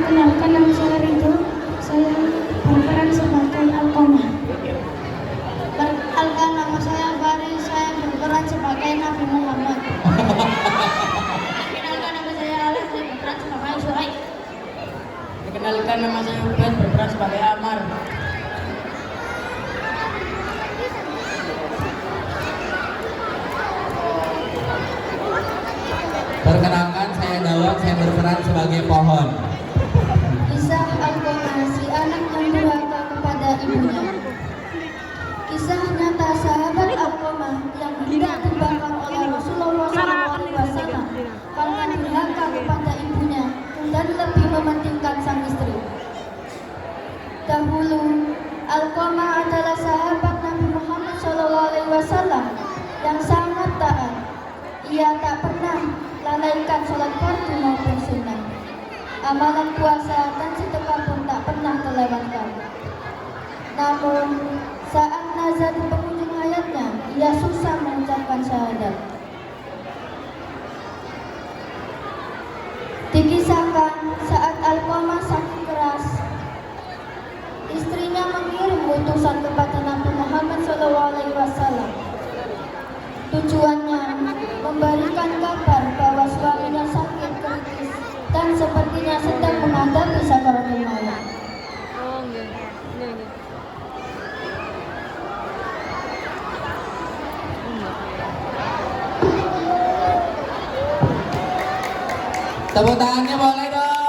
Perkenalkan, nama saya Ridho. Saya berperan sebagai Alqamah. Perkenalkan, nama saya Fari. Saya berperan sebagai Nabi Muhammad. Perkenalkan, nama saya Alif. Saya berperan sebagai Suhaib. Perkenalkan, nama saya Ubed, berperan sebagai Amar. Perkenalkan, saya Dawang, saya berperan sebagai Pohon. Kisah Alqamah, si anak yang durhaka kepada ibunya. Kisah nyata sahabat Alqamah yang hendak dibakar oleh Rasulullah SAW karena durhaka kepada ibunya dan lebih mementingkan sang istri. Dahulu, Alqamah adalah sahabat Nabi Muhammad SAW yang sangat taat. Ia tak pernah lalaikan sholat fardu maupun sunnah. Amalan puasa dan sedekah pun tak pernah terlewatkan. Namun, saat nazar di penghujung hayatnya, ia susah mengucapkan syahadat. Dikisahkan saat Alqamah sakit keras, istrinya mengirim utusan kepada Nabi Muhammad SAW. Tujuannya memberikan kabar bahwa suaminya sakit kritis dan sepertinya sedang menghadapi sakaratul maut. Tepuk tangannya boleh dong.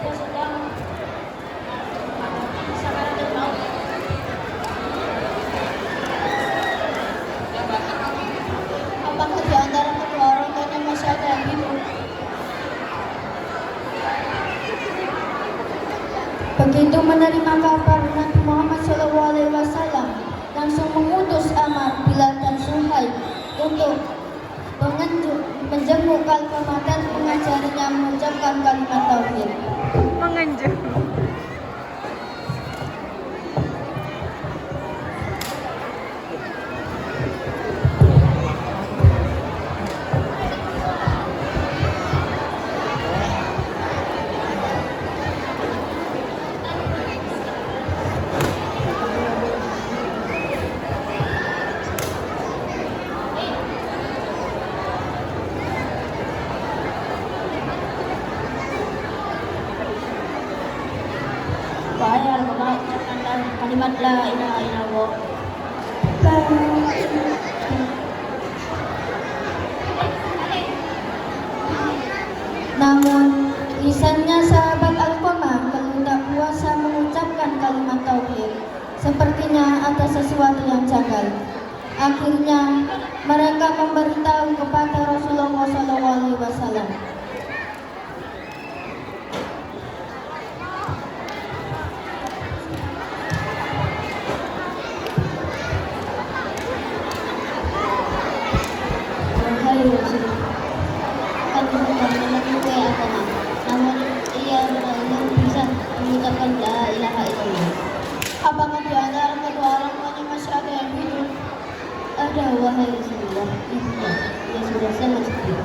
Dia sedang sakaratul maut. Apakah di antara kedua orang tuanya masih ada yang hidup? Begitu menerima kabar, Nabi Muhammad SAW langsung mengutus Amar, Bilal dan Suhaib untuk menjenguk Alqamah dan mengajarinya mengucapkan kalimat tauhid. Menganjur. Wahai Alqamah, ucapkanlah kalimat la ilaha illallah. Namun, lisannya sahabat Alqamah kalau tak kuasa mengucapkan kalimat tauhid, sepertinya ada sesuatu yang janggal. Akhirnya, mereka memberitahu kepada Rasulullah SAW. Wahai Rasul, kami bukan menemukan Alqamah, namun ia belum bisa mengucapkan la ilaha illallah. Apakah di antara kedua orang tuanya masih ada yang hidup? Ada, wahai Rasulullah, ibunya. Dia sudah sangat sepi.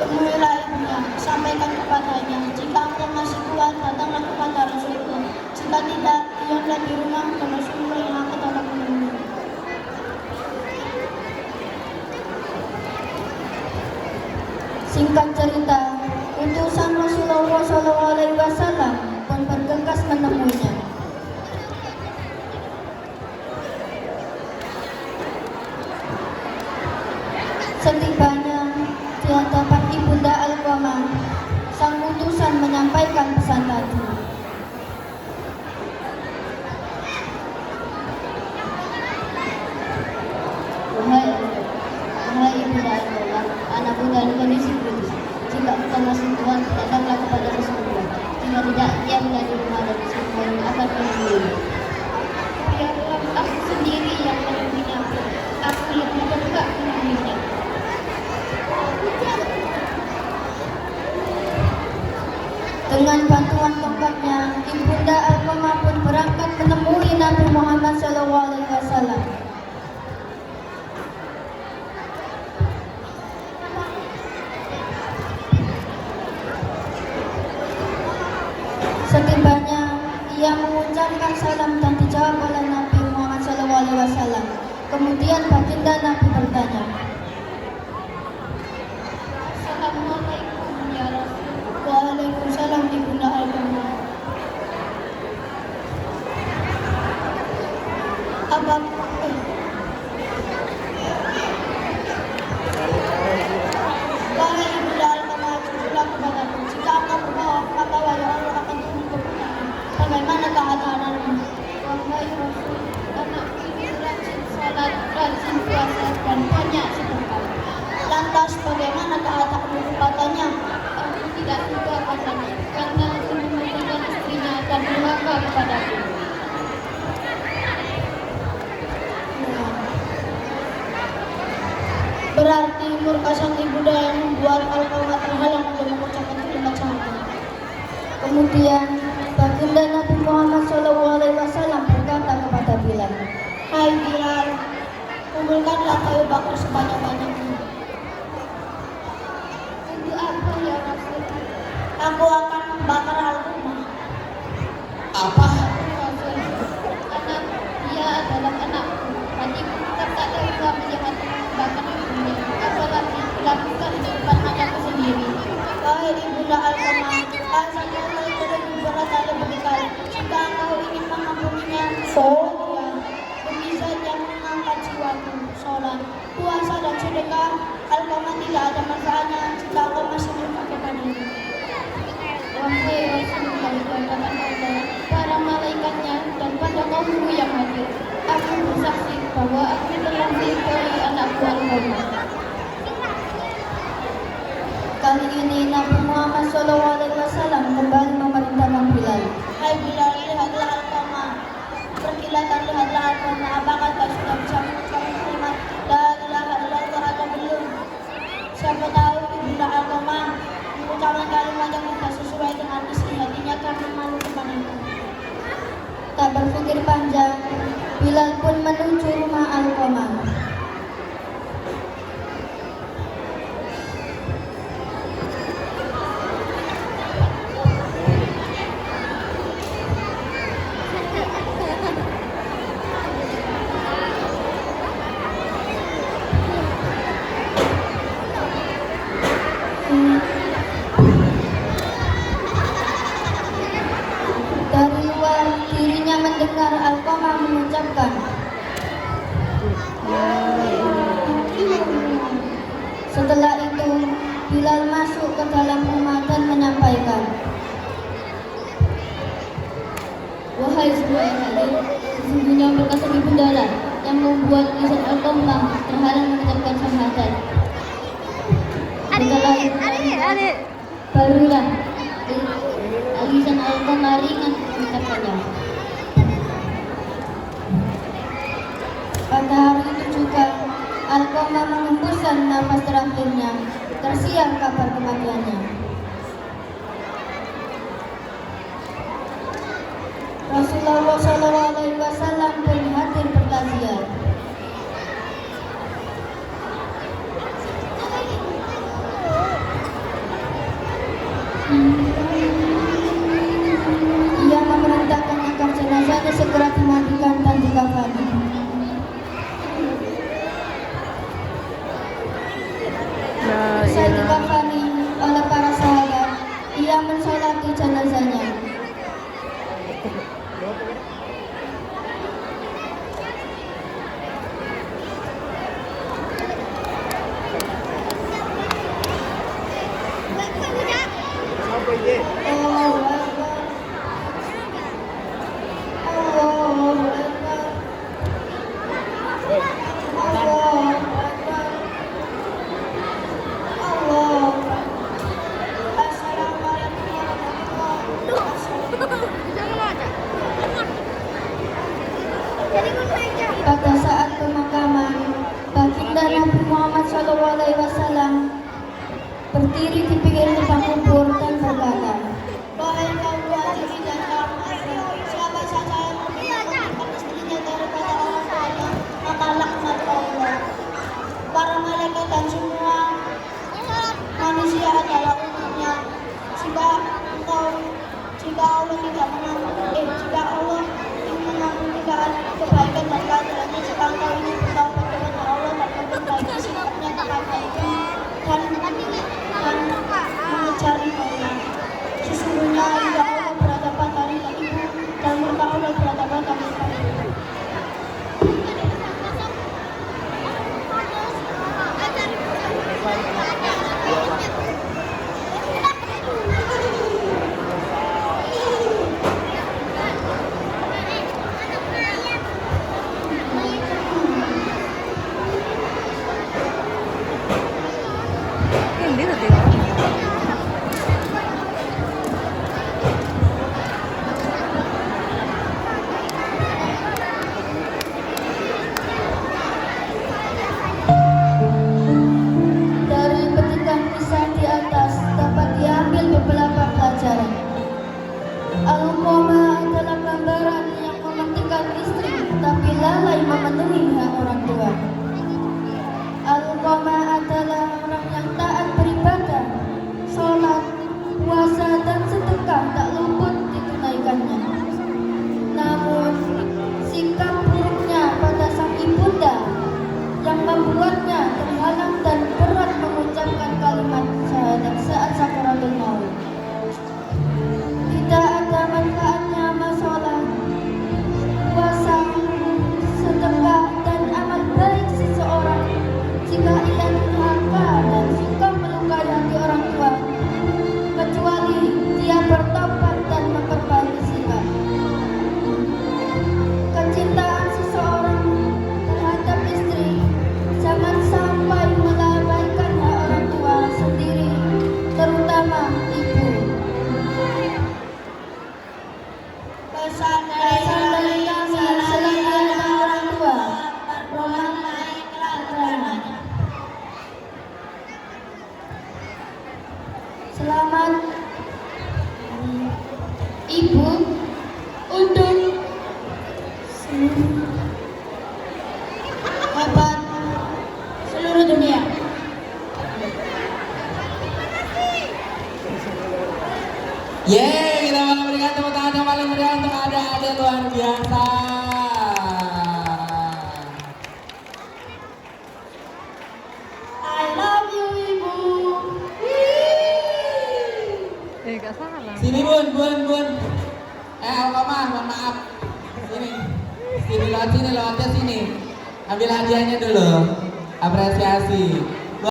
Temuilah ibunya, sampaikan kepadanya, jika engkau masih kuat, datanglah kepada Rasulullah. Jika tidak, diamlah di rumah dan Rasulullah yang akan datang menemui. Singkat cerita, utusan Rasulullah SAW pun bergegas menemuinya. Setibanya di hadapan ibunda Alqamah, sang utusan menyampaikan pesan tadi. Wahai ibunda Alqamah, anakku dalam kondisi kritis. Jika engkau masih kuat, datanglah kepada Rasulullah. Jika tidak, diamlah di rumah dan Rasulullah yang akan menemui. Biarlah aku sendiri yang menemuinya. Aku lebih dekat menemuinya. Dengan bantuan tongkatnya, ibunda Alqamah pun berangkat menemui Nabi Muhammad SAW. Kemudian baginda Nabi bertanya, Assalamualaikum ya Rasul. Waalaikumsalam ibunda Alkama. Wahai ibunda Alkama, jujurlah kepadaku. Jika engkau berbohong, maka wahai Allah akan turun kepadamu. Bagaimana keadaanmu? Wahai Rasul, anakku ini rajin sholat, rajin puasa, dan banyak sedekah. Lantas bagaimana keadaanmu kepadanya? Aku tidak suka padanya, karena dulu dan istrinya akan durhaka kepadaku. Berarti murka sang ibunda yang membuat Alkama terhalang untuk mengucapkan kalimat syahadat. Kemudian baginda Nabi Muhammad SAW berkata kepada Bilal, Hai Bilal, kumpulkanlah kayu bakar sebanyak-banyaknya. Untuk apa ya Rasul? Aku akan membakar Alkama. Apa? Rasul, karena dia adalah anakku. Hatiku tetap tak tega melihat membakar ibunya, apalagi dilakukan di depan anakku sendiri. Wahai ibunda Alkama, rasanya Allah itu lebih berat dan lebih bekal. Jika engkau ingin mengampuninya, dia demi saja mengangkat jiwaku, sholat, puasa dan sedekah. Alkama tidak ada manfaatnya jika engkau masih murka kepadanya. Wahai Rasulullah, katakan Allah, para malaikatnya dan pada kaummu yang hadir, aku bersaksi bahwa aku telah meridhoi anakku Alkama. kali ini Nabi Muhammad SAW kembali memerintahkan Bilal. Hai Bilal, lihatlah Alkama. Pergilah dan lihatlah Alkama. Apakah kau sudah bisa mengucapkan kalimat La ilaha illallah atau belum? Siapa tahu ibunda Alkama mengucapkan kalimat yang tidak sesuai dengan isi hatinya karena malu kepadaku. Tak berpikir panjang, Bilal pun menuju rumah Alkama. Dari luar, dirinya mendengar Alkama mengucapkan, setelah itu, Bilal masuk ke dalam rumah dan menyampaikan, Wahai semua yang hadir, sesungguhnya perkataan ibunda lah yang membuat lisan Alkama terhalang mengucapkan syahadat. Setelah itu, barulah lisan Alkama ringan mengucapkannya. pada hari itu juga, Alkama mengembuskan nafas terakhirnya, tersiar kabar kematiannya. Rasulullah SAW pun hadir bertaziah. Ia memerintahkan agar jenazahnya segera dimandikan dan dikafani. Usai dikafani oleh para sahabat, ia mensolati jenazahnya. Allahu Akbar. Allahu Akbar. Allahu Akbar. Allahu Akbar. Assalamualaikum warahmatullahi wabarakatuh. Pada saat pemakaman, baginda Nabi Muhammad SAW berdiri di pinggir lubang kubur dan berkata, Wahai kaum hadirin dan kaum muslimin, siapa saja yang menyelamatkan istrinya daripada orang tuanya, maka laknat Allah. Para malaikat dan semua manusia adalah umatnya. Jika Allah tidak mengampuni, jika Allah ingin mengampuni kebaikan dan keadilannya, jika engkau ingin bertaubat lalai memenuhi hak orang tua. Al-Qamah adalah orang yang taat beribadah, sholat, puasa, dan sedekah tak luput ditunaikannya. Namun, sikap buruknya pada sang ibunda yang membuatnya terhalang dan berat mengucapkan kalimat syahadat saat sakaratul maut. Tidak ada manfaatnya amal sholat, puasa, sedekah, dan amal baik seseorang jika ia durhaka dan suka melukai hati orang tua, kecuali dia bertobat dan memperbaiki sikap. Kecintaan seseorang terhadap istri jangan sampai melabaikan hak orang tua sendiri, terutama ibu. Pesan Pesan dari kami selain orang tua, Roman naik kelahiran. selamat Ibu untuk sahabat seluruh dunia. Yeay, kita mau berikan tepuk tangan yang paling meriah untuk adik-adik luar biasa. I love you Ibu. Gak salah. Sini bun. Alkamah, mohon maaf. Sini lewatnya sini. Ambil hadiahnya dulu. Apresiasi.